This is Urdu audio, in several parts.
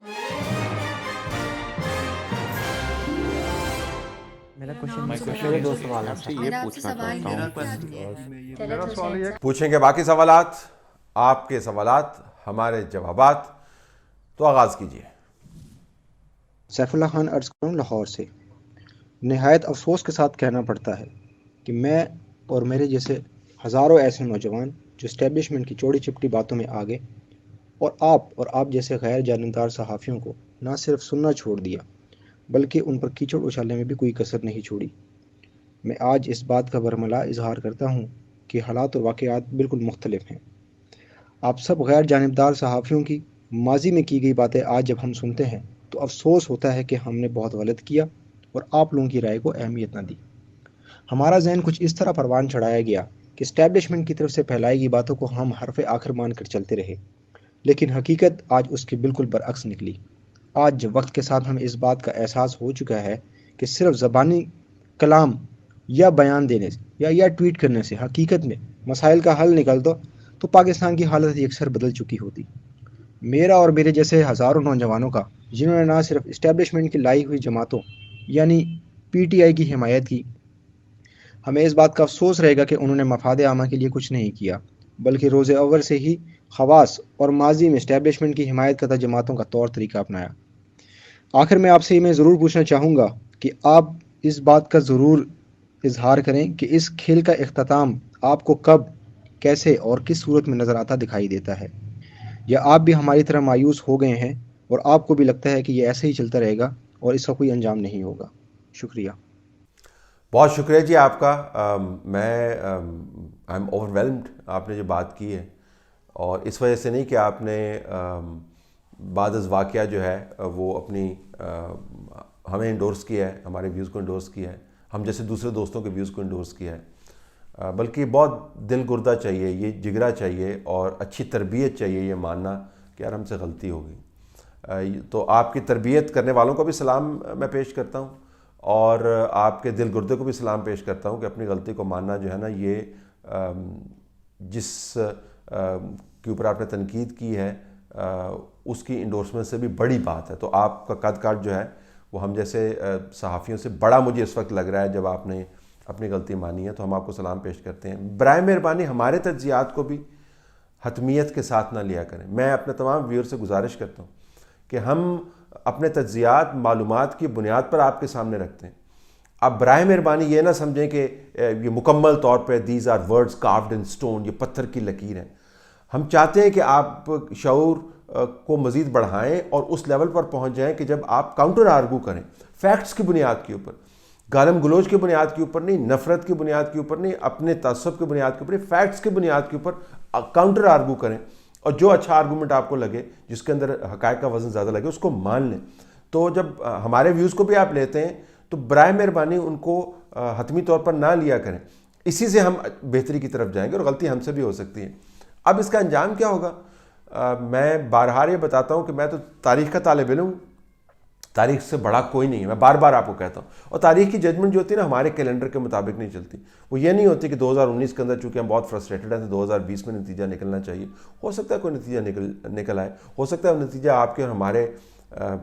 میرا میرے دو سوال آپ سے یہ پوچھنا چاہتا ہوں. پوچھیں گے باقی سوالات، آپ کے سوالات ہمارے جوابات. تو آغاز کیجیے. سیف اللہ خان عرض کروں لاہور سے. نہایت افسوس کے ساتھ کہنا پڑتا ہے کہ میں اور میرے جیسے ہزاروں ایسے نوجوان جو اسٹیبلشمنٹ کی چوڑی چپٹی باتوں میں آگے، اور آپ جیسے غیر جانبدار صحافیوں کو نہ صرف سننا چھوڑ دیا بلکہ ان پر کیچڑ اچھالنے میں بھی کوئی کسر نہیں چھوڑی. میں آج اس بات کا برملا اظہار کرتا ہوں کہ حالات اور واقعات بالکل مختلف ہیں. آپ سب غیر جانبدار صحافیوں کی ماضی میں کی گئی باتیں آج جب ہم سنتے ہیں تو افسوس ہوتا ہے کہ ہم نے بہت غلط کیا اور آپ لوگوں کی رائے کو اہمیت نہ دی. ہمارا ذہن کچھ اس طرح پروان چڑھایا گیا کہ اسٹیبلشمنٹ کی طرف سے پھیلائی گئی باتوں کو ہم حرف آخر مان کر چلتے رہے، لیکن حقیقت آج اس کے بالکل برعکس نکلی. آج جب وقت کے ساتھ ہمیں اس بات کا احساس ہو چکا ہے کہ صرف زبانی کلام یا بیان دینے سے یا ٹویٹ کرنے سے حقیقت میں مسائل کا حل نکلتا تو پاکستان کی حالت یکسر بدل چکی ہوتی. میرا اور میرے جیسے ہزاروں نوجوانوں کا جنہوں نے نہ صرف اسٹیبلشمنٹ کی لائی ہوئی جماعتوں یعنی پی ٹی آئی کی حمایت کی، ہمیں اس بات کا افسوس رہے گا کہ انہوں نے مفاد عامہ کے لیے کچھ نہیں کیا بلکہ روز اول سے ہی خواص اور ماضی میں اسٹیبلشمنٹ کی حمایت کرتا جماعتوں کا طور طریقہ اپنایا. آخر میں آپ سے یہ میں ضرور پوچھنا چاہوں گا کہ آپ اس بات کا ضرور اظہار کریں کہ اس کھیل کا اختتام آپ کو کب، کیسے اور کس صورت میں نظر آتا دکھائی دیتا ہے، یا آپ بھی ہماری طرح مایوس ہو گئے ہیں اور آپ کو بھی لگتا ہے کہ یہ ایسے ہی چلتا رہے گا اور اس کا کوئی انجام نہیں ہوگا. شکریہ. بہت شکریہ جی آپ کا. میں آئی ایم اوور ویلمڈ آپ نے جو بات کی ہے، اور اس وجہ سے نہیں کہ آپ نے بعد از واقعہ جو ہے وہ اپنی ہمیں انڈورس کیا ہے، ہمارے ویوز کو انڈورس کیا ہے، ہم جیسے دوسرے دوستوں کے ویوز کو انڈورس کیا ہے، بلکہ بہت دل گردہ چاہیے، یہ جگرا چاہیے اور اچھی تربیت چاہیے یہ ماننا کہ یار ہم سے غلطی ہو گئی. تو آپ کی تربیت کرنے والوں کو بھی سلام میں پیش کرتا ہوں، اور آپ کے دل گردے کو بھی سلام پیش کرتا ہوں کہ اپنی غلطی کو ماننا جو ہے نا، یہ جس کے اوپر آپ نے تنقید کی ہے اس کی انڈورسمنٹ سے بھی بڑی بات ہے. تو آپ کا قد کاٹ جو ہے وہ ہم جیسے صحافیوں سے بڑا مجھے اس وقت لگ رہا ہے جب آپ نے اپنی غلطی مانی ہے. تو ہم آپ کو سلام پیش کرتے ہیں. برائے مہربانی ہمارے تجزیات کو بھی حتمیت کے ساتھ نہ لیا کریں. میں اپنے تمام ویور سے گزارش کرتا ہوں کہ ہم اپنے تجزیات معلومات کی بنیاد پر آپ کے سامنے رکھتے ہیں. آپ برائے مہربانی یہ نہ سمجھیں کہ یہ مکمل طور پہ these are words carved in stone, یہ پتھر کی لکیر ہیں. ہم چاہتے ہیں کہ آپ شعور کو مزید بڑھائیں اور اس لیول پر پہنچ جائیں کہ جب آپ کاؤنٹر آرگو کریں فیکٹس کی بنیاد کے اوپر، گالم گلوچ کی بنیاد کے اوپر نہیں، نفرت کی بنیاد کے اوپر نہیں، اپنے تعصب کی بنیاد کے اوپر نہیں، فیکٹس کی بنیاد کے اوپر کاؤنٹر آرگو کریں، اور جو اچھا آرگومنٹ آپ کو لگے، جس کے اندر حقائق کا وزن زیادہ لگے، اس کو مان لیں. تو جب ہمارے ویوز کو بھی آپ لیتے ہیں تو برائے مہربانی ان کو حتمی طور پر نہ لیا کریں. اسی سے ہم بہتری کی طرف جائیں گے، اور غلطی ہم سے بھی ہو سکتی ہے. اب اس کا انجام کیا ہوگا؟ میں بارہار یہ بتاتا ہوں کہ میں تو تاریخ کا طالب علم ہوں، تاریخ سے بڑا کوئی نہیں ہے، میں بار بار آپ کو کہتا ہوں. اور تاریخ کی ججمنٹ جو ہوتی ہے نا، ہمارے کیلنڈر کے مطابق نہیں چلتی. وہ یہ نہیں ہوتی کہ 2019 کے اندر چونکہ ہم بہت فرسٹریٹڈ ہیں تو 2020 میں نتیجہ نکلنا چاہیے. ہو سکتا ہے کوئی نتیجہ نکل آئے، ہو سکتا ہے وہ نتیجہ آپ کے اور ہمارے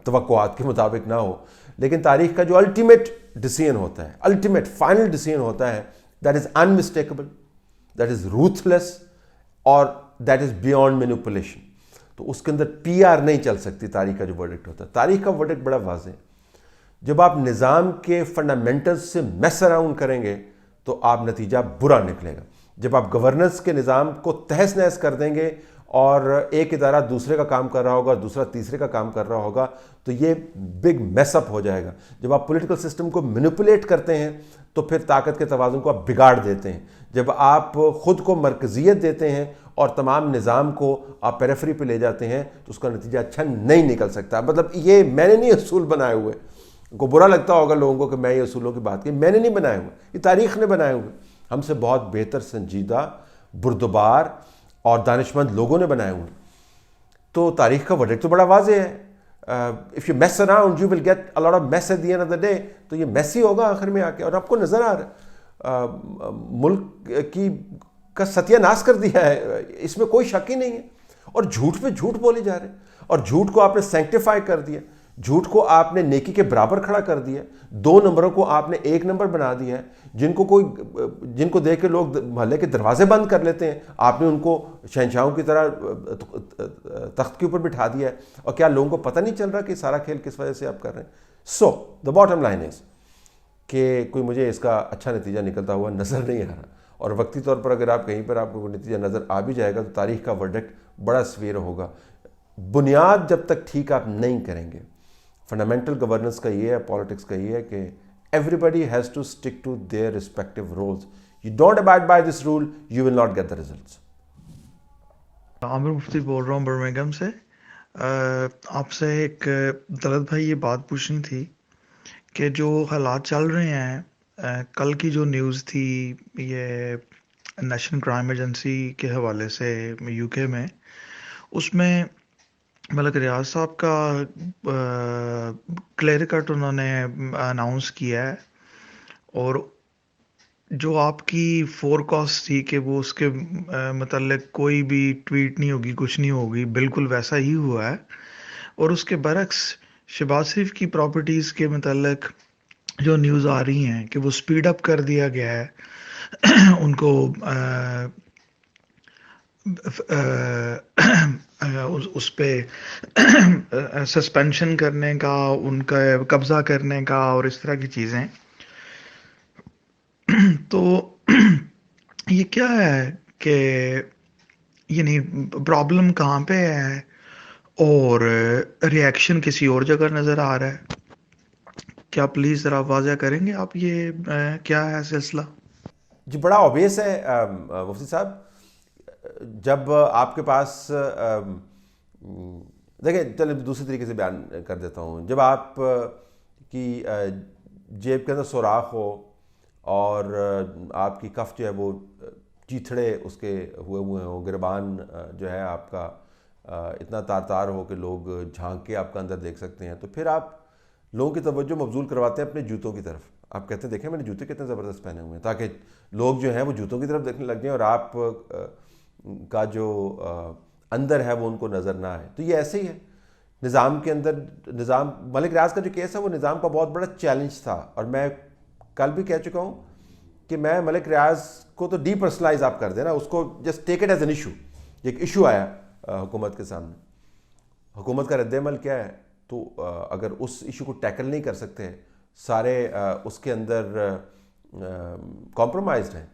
توقعات کے مطابق نہ ہو، لیکن تاریخ کا جو الٹیمیٹ ڈیسیژن ہوتا ہے، الٹیمیٹ فائنل ڈیسیژن ہوتا ہے، دیٹ از انمسٹیکیبل، دیٹ از روتھلیس، اور دیٹ از بیانڈ مینیپولیشن. تو اس کے اندر پی آر نہیں چل سکتی. تاریخ کا جو ورڈکٹ ہوتا ہے، تاریخ کا ورڈکٹ بڑا واضح ہے. جب آپ نظام کے فنڈامنٹلز سے میس اراؤنڈ کریں گے تو آپ نتیجہ برا نکلے گا. جب آپ گورننس کے نظام کو تہس نہس کر دیں گے اور ایک ادارہ دوسرے کا کام کر رہا ہوگا، دوسرا تیسرے کا کام کر رہا ہوگا، تو یہ بگ میس اپ ہو جائے گا. جب آپ پولیٹیکل سسٹم کو مینیپولیٹ کرتے ہیں تو پھر طاقت کے توازن کو آپ بگاڑ دیتے ہیں. جب آپ خود کو مرکزیت دیتے ہیں اور تمام نظام کو آپ پیریفری پہ لے جاتے ہیں تو اس کا نتیجہ اچھا نہیں نکل سکتا. مطلب یہ میں نے نہیں اصول بنائے ہوئے، کو برا لگتا ہوگا لوگوں کو کہ میں یہ اصولوں کی بات کی، میں نے نہیں بنائے ہوئے، یہ تاریخ نے بنائے ہوئے. ہم سے بہت بہتر، سنجیدہ، بردبار اور دانشمند لوگوں نے بنائے ہوئے. تو تاریخ کا ورڈکٹ تو بڑا واضح ہے. if you mess around you will get a lot of mess at the end of the day. تو یہ میس ہی ہوگا آخر میں آ کے. اور آپ کو نظر آ رہا ہے ملک کی کا ستیہ ناش کر دیا ہے، اس میں کوئی شک ہی نہیں ہے. اور جھوٹ پہ جھوٹ بولے جا رہے ہیں, اور جھوٹ کو آپ نے سینکٹیفائی کر دیا, جھوٹ کو آپ نے نیکی کے برابر کھڑا کر دیا, 2 نمبروں کو آپ نے 1 نمبر بنا دیا ہے. جن کو دیکھ کے لوگ محلے کے دروازے بند کر لیتے ہیں, آپ نے ان کو شہنشاہوں کی طرح تخت کے اوپر بٹھا دیا ہے. اور کیا لوگوں کو پتہ نہیں چل رہا کہ سارا کھیل کس وجہ سے آپ کر رہے ہیں؟ سو دا باٹم لائن از کہ کوئی مجھے اس کا اچھا نتیجہ نکلتا ہوا نظر نہیں آ رہا. اور وقتی طور پر اگر آپ کہیں پر آپ کو کوئی نتیجہ نظر آ بھی جائے گا تو تاریخ کا ورڈکٹ بڑا سویر ہوگا. بنیاد جب تک ٹھیک آپ نہیں کریں گے, فنڈامنٹل گورننس کا یہ ہے, پالیٹکس کا یہ ہے کہ everybody has to stick to their respective roles. You don't abide by this rule, you will not get the results. عامر مفتی بول رہا ہوں برمنگھم سے. آپ سے ایک طلعت بھائی یہ بات پوچھنی تھی کہ جو حالات چل رہے ہیں, کل کی جو نیوز تھی یہ نیشنل کرائم ایجنسی کے حوالے سے یو کے میں, اس میں ملک ریاض صاحب کا کلیئر کٹ انہوں نے اناؤنس کیا ہے, اور جو آپ کی فور کاسٹ تھی کہ وہ اس کے متعلق کوئی بھی ٹویٹ نہیں ہوگی, کچھ نہیں ہوگی, بالکل ویسا ہی ہوا ہے. اور اس کے برعکس شہباز شریف کی پراپرٹیز کے متعلق جو نیوز آ رہی ہیں کہ وہ سپیڈ اپ کر دیا گیا ہے, ان کو اس پہ سسپینشن کرنے کا, ان کا قبضہ کرنے کا اور اس طرح کی چیزیں. تو یہ کیا ہے کہ یعنی پرابلم کہاں پہ ہے اور ریئیکشن کسی اور جگہ نظر آ رہا ہے؟ کیا پلیز ذرا واضح کریں گے آپ یہ کیا ہے سلسلہ؟ جی بڑا اوبیس ہے مفتی صاحب. جب آپ کے پاس دیکھیں, چلے دوسری طریقے سے بیان کر دیتا ہوں. جب آپ کی جیب کے اندر سوراخ ہو اور آپ کی کف جو ہے وہ چیتھڑے اس کے ہوئے ہوں, گربان جو ہے آپ کا اتنا تار ہو کہ لوگ جھانک کے آپ کا اندر دیکھ سکتے ہیں, تو پھر آپ لوگوں کی توجہ مبذول کرواتے ہیں اپنے جوتوں کی طرف. آپ کہتے ہیں دیکھیں میں نے جوتے کتنے زبردست پہنے ہوئے ہیں, تاکہ لوگ جو ہیں وہ جوتوں کی طرف دیکھنے لگ جائیں اور آپ کا جو اندر ہے وہ ان کو نظر نہ آئے. تو یہ ایسے ہی ہے نظام کے اندر. نظام ملک ریاض کا جو کیس ہے وہ نظام کا بہت بڑا چیلنج تھا, اور میں کل بھی کہہ چکا ہوں کہ میں ملک ریاض کو تو ڈی پرسنلائز آپ کر دینا, اس کو just take it as an issue. ایک ایشو آیا حکومت کے سامنے, حکومت کا رد عمل کیا ہے, تو اگر اس ایشو کو ٹیکل نہیں کر سکتے, سارے اس کے اندر کمپرومائزڈ ہیں,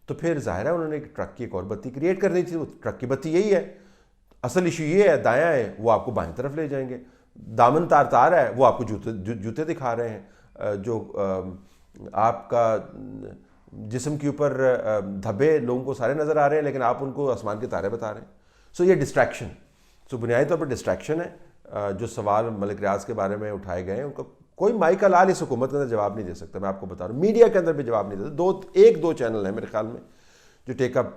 تو پھر ظاہر ہے انہوں نے ایک ٹرک کی ایک اور بتی کریٹ کرنی تھی. وہ ٹرک کی بتی یہی ہے, اصل ایشو یہ ہے دایاں ہے وہ آپ کو بائیں طرف لے جائیں گے, دامن تار ہے وہ آپ کو جوتے دکھا رہے ہیں, جو آپ کا جسم کے اوپر دھبے لوگوں کو سارے نظر آ رہے ہیں لیکن آپ ان کو آسمان کے تارے بتا رہے ہیں. سو یہ ڈسٹریکشن, سو بنیادی طور پر ڈسٹریکشن ہے. جو سوال ملک ریاض کے بارے میں اٹھائے گئے ہیں ان کا کوئی مائک لال اس حکومت کے اندر جواب نہیں دے سکتا. میں آپ کو بتا رہا ہوں میڈیا کے اندر بھی جواب نہیں دیتا. ایک دو چینل ہیں میرے خیال میں جو ٹیک اپ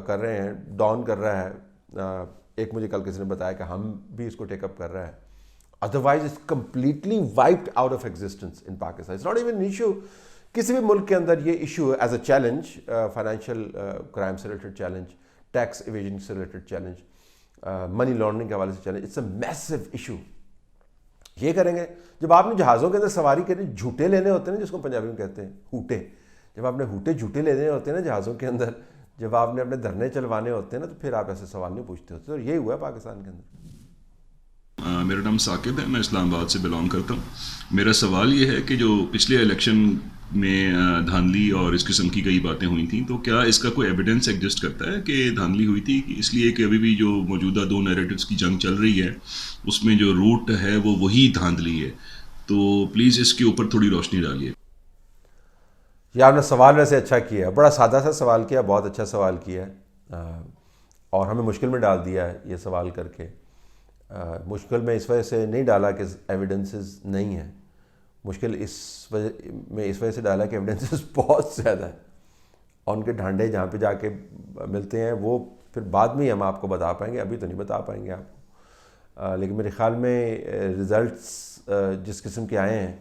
کر رہے ہیں, ڈان کر رہا ہے, ایک مجھے کل کسی نے بتایا کہ ہم بھی اس کو ٹیک اپ کر رہا ہے. Otherwise it's completely wiped out of existence in Pakistan. It's not even an issue کسی بھی ملک کے اندر. یہ issue is a challenge, financial crime سے ریلیٹڈ چیلنج, ٹیکس ایویژن سے ریلیٹڈ چیلنج, منی لانڈرنگ کے حوالے سے challenge, it's a massive issue. یہ کریں گے جب آپ نے جہازوں کے اندر سواری کرنی, جھوٹے لینے ہوتے ہیں جس کو پنجابی میں کہتے ہیں ہوٹے, جب آپ نے ہوٹے جھوٹے لینے ہوتے ہیں نا جہازوں کے اندر, جب آپ نے اپنے دھرنے چلوانے ہوتے ہیں نا, تو پھر آپ ایسے سوال نہیں پوچھتے ہوتے. اور یہی ہوا ہے پاکستان کے اندر. میرا نام ثاقب ہے, میں اسلام آباد سے بلانگ کرتا ہوں. میرا سوال یہ ہے کہ جو پچھلے الیکشن میں دھاندلی اور اس قسم کی کئی باتیں ہوئی تھیں, تو کیا اس کا کوئی ایویڈنس ایگزسٹ کرتا ہے کہ دھاندلی ہوئی تھی؟ اس لیے کہ ابھی بھی جو موجودہ 2 نیریٹوز کی جنگ چل رہی ہے اس میں جو روٹ ہے وہ وہی دھاندلی ہے. تو پلیز اس کے اوپر تھوڑی روشنی ڈالیے. یہ آپ نے سوال ویسے اچھا کیا, بڑا سادہ سا سوال کیا, بہت اچھا سوال کیا ہے, اور ہمیں مشکل میں ڈال دیا ہے یہ سوال کر کے. مشکل میں اس وجہ سے نہیں ڈالا کہ ایویڈنسز نہیں ہیں, مشکل اس وجہ سے ڈالا کہ ایویڈنسز بہت زیادہ ہے, اور ان کے ڈھانڈے جہاں پہ جا کے ملتے ہیں وہ پھر بعد میں ہی ہم آپ کو بتا پائیں گے, ابھی تو نہیں بتا پائیں گے آپ کو. لیکن میرے خیال میں رزلٹس جس قسم کے آئے ہیں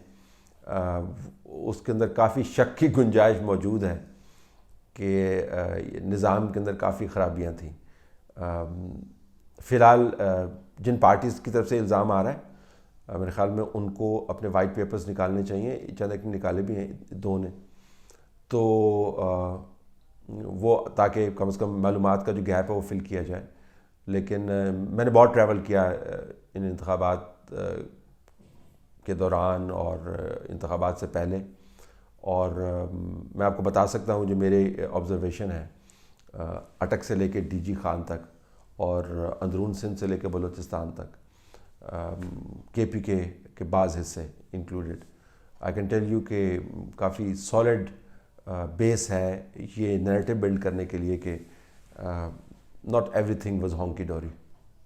اس کے اندر کافی شک کی گنجائش موجود ہے کہ نظام کے اندر کافی خرابیاں تھیں. فی الحال جن پارٹیز کی طرف سے الزام آ رہا ہے میرے خیال میں ان کو اپنے وائٹ پیپرز نکالنے چاہیے، چند ایک نکالے بھی ہیں 2 نے، تو وہ تاکہ کم از کم معلومات کا جو گیپ ہے وہ فل کیا جائے. لیکن میں نے بہت ٹریول کیا ان انتخابات کے دوران اور انتخابات سے پہلے، اور میں آپ کو بتا سکتا ہوں جو میرے آبزرویشن ہے اٹک سے لے کے ڈی جی خان تک اور اندرون سندھ سے لے کے بلوچستان تک، کے پی کے بعض حصے included, I can tell you کہ کافی سالڈ بیس ہے یہ نیریٹو بلڈ کرنے کے لیے کہ ناٹ ایوری تھنگ واز ہانکی ڈوری.